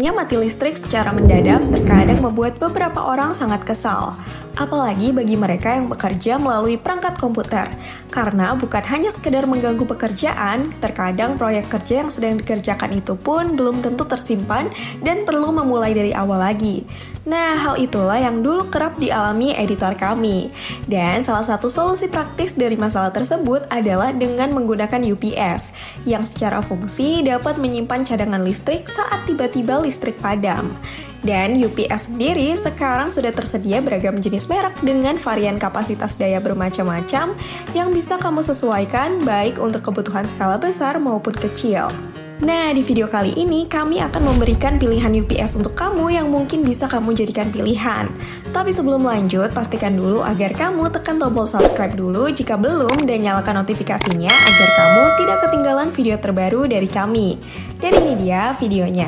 Seringnya mati listrik secara mendadak terkadang membuat beberapa orang sangat kesal. Apalagi bagi mereka yang bekerja melalui perangkat komputer. Karena bukan hanya sekedar mengganggu pekerjaan, terkadang proyek kerja yang sedang dikerjakan itu pun belum tentu tersimpan dan perlu memulai dari awal lagi. Nah, hal itulah yang dulu kerap dialami editor kami. Dan salah satu solusi praktis dari masalah tersebut adalah dengan menggunakan UPS, yang secara fungsi dapat menyimpan cadangan listrik saat tiba-tiba listrik padam. Dan UPS sendiri sekarang sudah tersedia beragam jenis merek dengan varian kapasitas daya bermacam-macam yang bisa kamu sesuaikan baik untuk kebutuhan skala besar maupun kecil. Nah, di video kali ini kami akan memberikan pilihan UPS untuk kamu yang mungkin bisa kamu jadikan pilihan. Tapi sebelum lanjut, pastikan dulu agar kamu tekan tombol subscribe dulu jika belum dan nyalakan notifikasinya agar kamu tidak ketinggalan video terbaru dari kami. Dan ini dia videonya.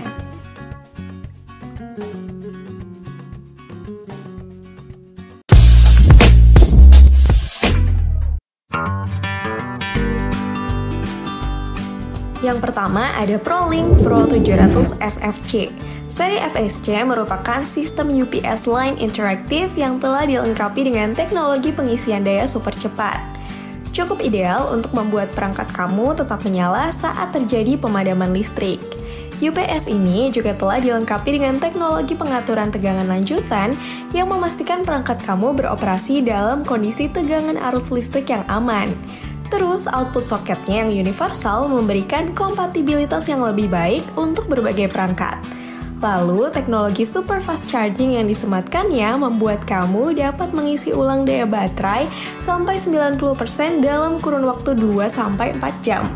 Yang pertama ada ProLink Pro 700 SFC. Seri FSC merupakan sistem UPS line interaktif yang telah dilengkapi dengan teknologi pengisian daya super cepat. Cukup ideal untuk membuat perangkat kamu tetap menyala saat terjadi pemadaman listrik. UPS ini juga telah dilengkapi dengan teknologi pengaturan tegangan lanjutan yang memastikan perangkat kamu beroperasi dalam kondisi tegangan arus listrik yang aman. Terus, output soketnya yang universal memberikan kompatibilitas yang lebih baik untuk berbagai perangkat. Lalu, teknologi super fast charging yang disematkannya membuat kamu dapat mengisi ulang daya baterai sampai 90% dalam kurun waktu 2-4 jam.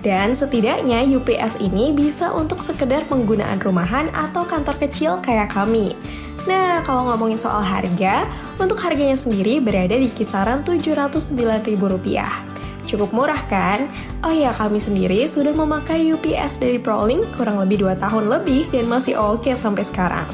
Dan setidaknya UPS ini bisa untuk sekedar penggunaan rumahan atau kantor kecil kayak kami. Nah, kalau ngomongin soal harga, untuk harganya sendiri berada di kisaran Rp709.000. Cukup murah kan? Oh ya, kami sendiri sudah memakai UPS dari ProLink kurang lebih 2 tahun lebih dan masih oke sampai sekarang.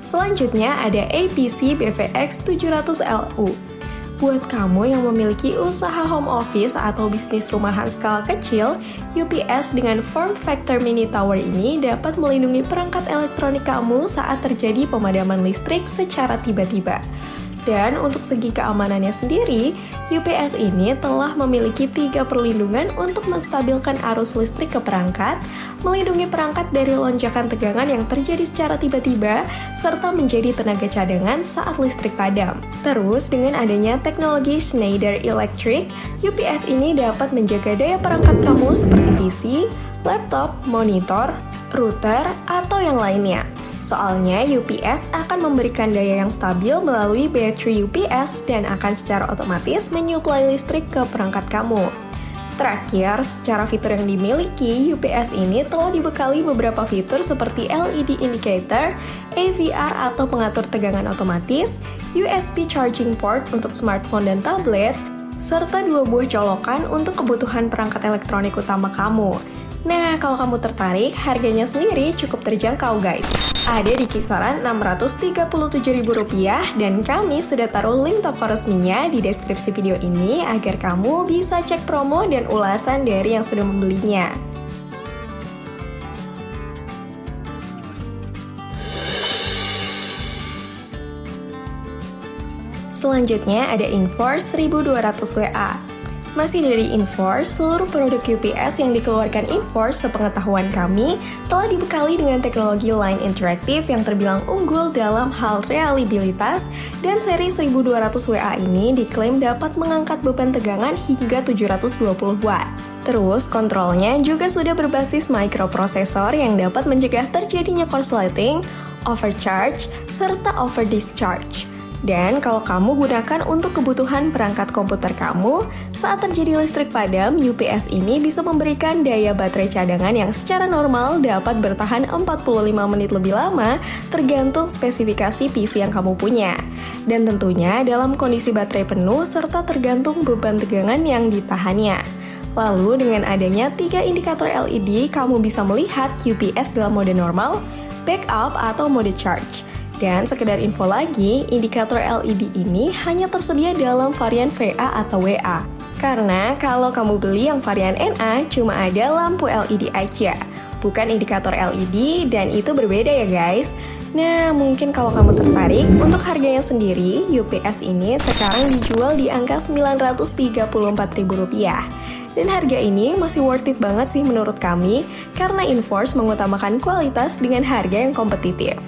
Selanjutnya ada APC BVX 700LU. Buat kamu yang memiliki usaha home office atau bisnis rumahan skala kecil, UPS dengan form factor mini tower ini dapat melindungi perangkat elektronik kamu saat terjadi pemadaman listrik secara tiba-tiba. Dan untuk segi keamanannya sendiri, UPS ini telah memiliki 3 perlindungan untuk menstabilkan arus listrik ke perangkat, melindungi perangkat dari lonjakan tegangan yang terjadi secara tiba-tiba, serta menjadi tenaga cadangan saat listrik padam. Terus, dengan adanya teknologi Schneider Electric, UPS ini dapat menjaga daya perangkat kamu seperti PC, laptop, monitor, router, atau yang lainnya. Soalnya UPS akan memberikan daya yang stabil melalui baterai UPS dan akan secara otomatis menyuplai listrik ke perangkat kamu. Terakhir, secara fitur yang dimiliki, UPS ini telah dibekali beberapa fitur seperti LED indicator, AVR atau pengatur tegangan otomatis, USB charging port untuk smartphone dan tablet, serta 2 buah colokan untuk kebutuhan perangkat elektronik utama kamu. Nah, kalau kamu tertarik, harganya sendiri cukup terjangkau guys. Ada di kisaran Rp637.000 dan kami sudah taruh link toko resminya di deskripsi video ini agar kamu bisa cek promo dan ulasan dari yang sudah membelinya. Selanjutnya ada Inforce 1200 WA. Masih dari Inforce, seluruh produk UPS yang dikeluarkan Inforce sepengetahuan kami telah dibekali dengan teknologi line interaktif yang terbilang unggul dalam hal reliabilitas dan seri 1200 WA ini diklaim dapat mengangkat beban tegangan hingga 720 watt. Terus, kontrolnya juga sudah berbasis microprosesor yang dapat mencegah terjadinya korsleting, overcharge, serta overdischarge. Dan kalau kamu gunakan untuk kebutuhan perangkat komputer kamu, saat terjadi listrik padam, UPS ini bisa memberikan daya baterai cadangan yang secara normal dapat bertahan 45 menit lebih lama tergantung spesifikasi PC yang kamu punya. Dan tentunya dalam kondisi baterai penuh serta tergantung beban tegangan yang ditahannya. Lalu dengan adanya 3 indikator LED, kamu bisa melihat UPS dalam mode normal, backup atau mode charge. Dan sekedar info lagi, indikator LED ini hanya tersedia dalam varian VA atau WA. Karena kalau kamu beli yang varian NA, cuma ada lampu LED aja, bukan indikator LED, dan itu berbeda ya guys. Nah, mungkin kalau kamu tertarik, untuk harganya sendiri, UPS ini sekarang dijual di angka Rp934.000. Dan harga ini masih worth it banget sih menurut kami, karena Inforce mengutamakan kualitas dengan harga yang kompetitif.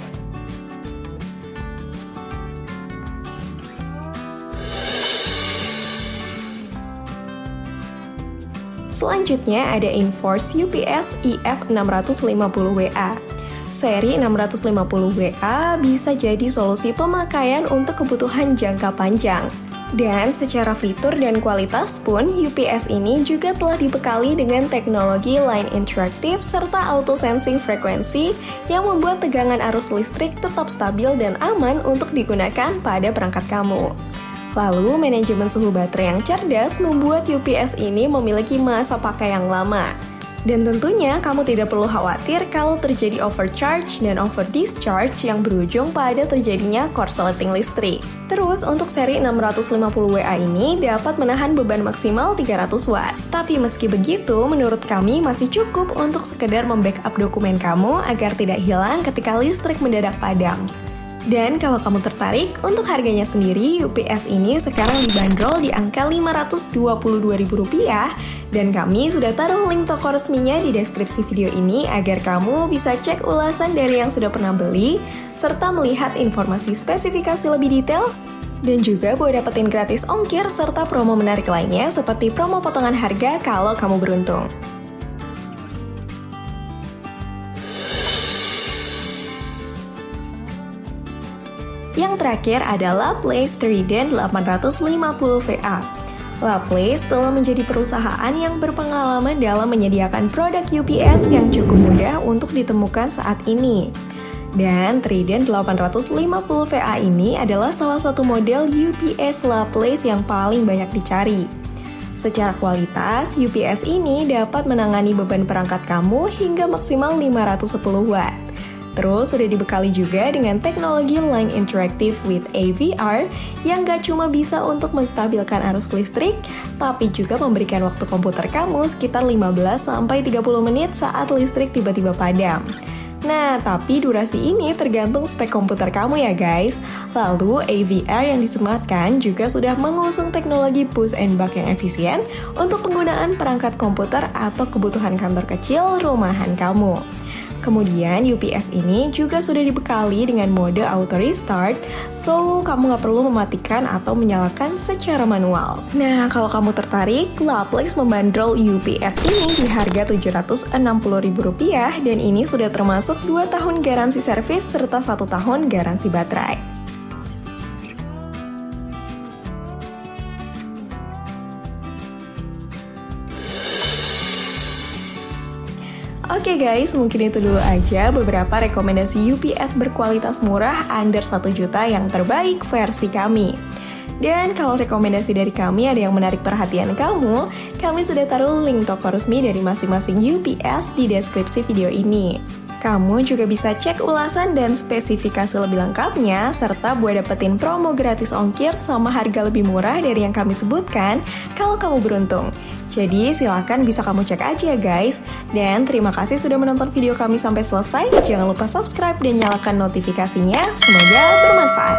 Selanjutnya ada Inforce UPS EF650WA. Seri 650WA bisa jadi solusi pemakaian untuk kebutuhan jangka panjang. Dan secara fitur dan kualitas pun, UPS ini juga telah dibekali dengan teknologi line interaktif serta auto sensing frekuensi yang membuat tegangan arus listrik tetap stabil dan aman untuk digunakan pada perangkat kamu. Lalu, manajemen suhu baterai yang cerdas membuat UPS ini memiliki masa pakai yang lama. Dan tentunya kamu tidak perlu khawatir kalau terjadi overcharge dan overdischarge yang berujung pada terjadinya korsleting listrik. Terus, untuk seri 650WA ini dapat menahan beban maksimal 300 watt. Tapi meski begitu, menurut kami masih cukup untuk sekedar membackup dokumen kamu agar tidak hilang ketika listrik mendadak padam. Dan kalau kamu tertarik, untuk harganya sendiri, UPS ini sekarang dibanderol di angka Rp522.000 dan kami sudah taruh link toko resminya di deskripsi video ini agar kamu bisa cek ulasan dari yang sudah pernah beli, serta melihat informasi spesifikasi lebih detail, dan juga boleh dapetin gratis ongkir serta promo menarik lainnya seperti promo potongan harga kalau kamu beruntung. Yang terakhir adalah Laplace Trident 850VA. Laplace telah menjadi perusahaan yang berpengalaman dalam menyediakan produk UPS yang cukup mudah untuk ditemukan saat ini. Dan Trident 850VA ini adalah salah satu model UPS Laplace yang paling banyak dicari. Secara kualitas, UPS ini dapat menangani beban perangkat kamu hingga maksimal 510 watt. Terus sudah dibekali juga dengan teknologi Line Interactive with AVR yang gak cuma bisa untuk menstabilkan arus listrik, tapi juga memberikan waktu komputer kamu sekitar 15-30 menit saat listrik tiba-tiba padam. Nah, tapi durasi ini tergantung spek komputer kamu ya guys. Lalu AVR yang disematkan juga sudah mengusung teknologi push and buck yang efisien untuk penggunaan perangkat komputer atau kebutuhan kantor kecil rumahan kamu. Kemudian UPS ini juga sudah dibekali dengan mode auto restart, so kamu nggak perlu mematikan atau menyalakan secara manual. Nah, kalau kamu tertarik, Laplace membandrol UPS ini di harga Rp760.000 dan ini sudah termasuk 2 tahun garansi servis serta 1 tahun garansi baterai. Oke guys, mungkin itu dulu aja beberapa rekomendasi UPS berkualitas murah under 1 juta yang terbaik versi kami. Dan kalau rekomendasi dari kami ada yang menarik perhatian kamu, kami sudah taruh link toko resmi dari masing-masing UPS di deskripsi video ini. Kamu juga bisa cek ulasan dan spesifikasi lebih lengkapnya, serta buat dapetin promo gratis ongkir sama harga lebih murah dari yang kami sebutkan kalau kamu beruntung. Jadi silahkan bisa kamu cek aja ya guys. Dan terima kasih sudah menonton video kami sampai selesai. Jangan lupa subscribe dan nyalakan notifikasinya. Semoga bermanfaat.